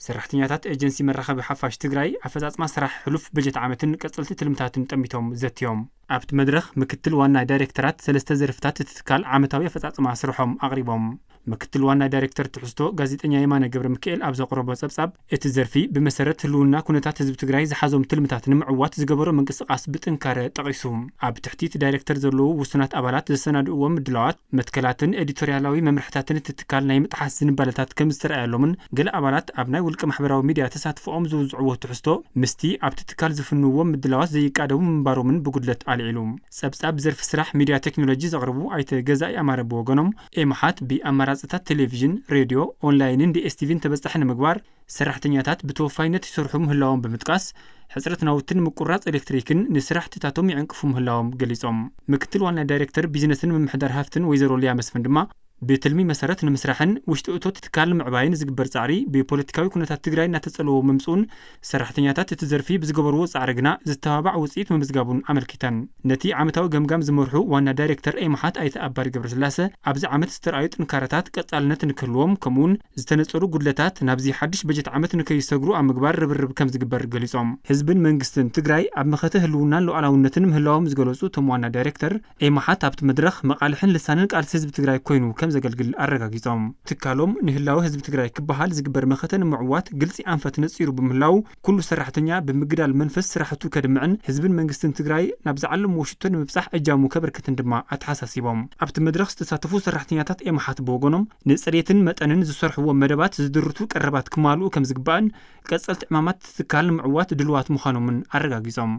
سرحتنياتات ايجنسي مرخبي حفاش تግራይ አፈጻጽማ ስራሕ ህሉፍ በጀት ዓመትን ቀጽልቲ ትልምታትን ጠሚቶም ዘትዮም ኣብቲ መድረኽ ምክትል ዋና ዳይሬክተራት ሰለስተ ዘርፍታት ትትካል ዓመታዊ አፈጻጽማ ስርሖም አቅሪቦም ምክትል ዋና ዳይሬክተር ትሕዝቶ ጋዜጠኛ የማነ ገብረ ሚካኤል ኣብ ዘቅረቦ ጸብጻብ እቲ ዘርፊ ብመሰረት ህልውና ኩነታት ህዝብ ትግራይ ዝሓዞም ትልምታትን ምዕዋት ዝገበሮ መንቅስቃስ ብጥንካረ ጠቂሱ ኣብ ትሕቲት ዳይሬክተር ዘለዉ ውስናት አባላት ዘሰናድዎም ምድላዋት መትከላትን ኤዲቶሪያላዊ መምርሕታትን ትትካል ናይ ምጥሓስ ዝንባለታት ከም ዝተረኣየሎምን ገለ አባላት ኣብ ናይ ውልቀ ማሕበራዊ ሚድያ ተሳትፎኦም ዝውዝዕዎ ትሕዝቶ ምስቲ ኣብ ትትካል ዝፍንዎም ምድላዋት ዘይቃደሙ ምንባሮምን ብጉድለት አልዒሉም ጸብጻብ ዘርፍ ስራሕ ሚድያ ቴክኖሎጂ ዘቅርቡ ኣይተ ገዛኢ ኣማረ ብወገኖም ኤምሓት ቢኣማራጽታት ቴሌቪዥን ሬድዮ ኦንላይንን ዲኤስቲቪን ተበጻሕን ምግባር ሰራሕተኛታት ብተወፋይነት ይሰርሑ ምህላዎም ብምጥቃስ ሕጽረት ናውትን ምቁራጽ ኤሌክትሪክን ንስራሕትታቶም ይዕንቅፉ ምህላዎም ገሊጾም ምክትል ዋና ዳይሬክተር ቢዝነስን ምምሕዳር ሃፍትን ወይዘሮ ሊያ መስፍን ድማ بتلمي مسارات نمسرحن وشتوتو تتكلم عباين زغبر صعري ببوليتيكاوي كونتات تግራይ እናተጸለዎ መምጹን ሰራሕተኛታት ትዘርፊ ብዝገበርዎ ጻዕርግና ዝተባባዕ ውጽኢት መምዝጋቡን አመልክተን ነቲ ዓመታዊ ገምጋም ዝመርሑ ዋና ዳይሬክተር ኤምሓት ኣይተ አባሪ ገብረስላሴ ኣብዚ ዓመት ዝተራዩ ጥንካረታት ቀጻልነት ንክህልዎም ከምኡን ዝተነጸሩ ጉድለታት ናብዚ ሓድሽ በጀት ዓመት ንከይሰግሩ ኣብ ምግባር ርብርብ ከም ዝግበር ገሊጾም ህዝብን መንግስትን ትግራይ ኣብ መኸተ ህልውናን ሉዓላውነትን ምህላዎም ዝገለጹ ቶም ዋና ዳይሬክተር ኤምሓት ኣብቲ መድረኽ መቃልሕን ልሳንን ቃልሲ ህዝብ ትግራይ ኮይኑ ዘገልግል አረጋግጾም ትካሎም ንህላው ህዝብ ትግራይ ክበሃል ዝግበር መኸተን ምዕዋት ግልጽ አንፈት ነጽሩ በመላው ኩሉ ሰራሕተኛ በመግዳል መንፈስ ስራሕቱ ከድምዕን ህዝብን መንግስትን ትግራይ ናብ ዝዓለም ወሽቶን ምብጻሕ እጃሙ ከበርከትን ድማ አተሐሳሲቦም ኣብቲ መድረኽ ዝተሳተፉ ሰራሕተኛታት ኤምሓት በወገኖም ንጽሬትን መጠንን ዝሰርሕዎ መደባት ዝድርቱ ቀረባት ክማሉ ከም ዝግባን ቀጸልቲ ዕማማት ትካል ምዕዋት ድልዋት ምዃኖምን አረጋግጾም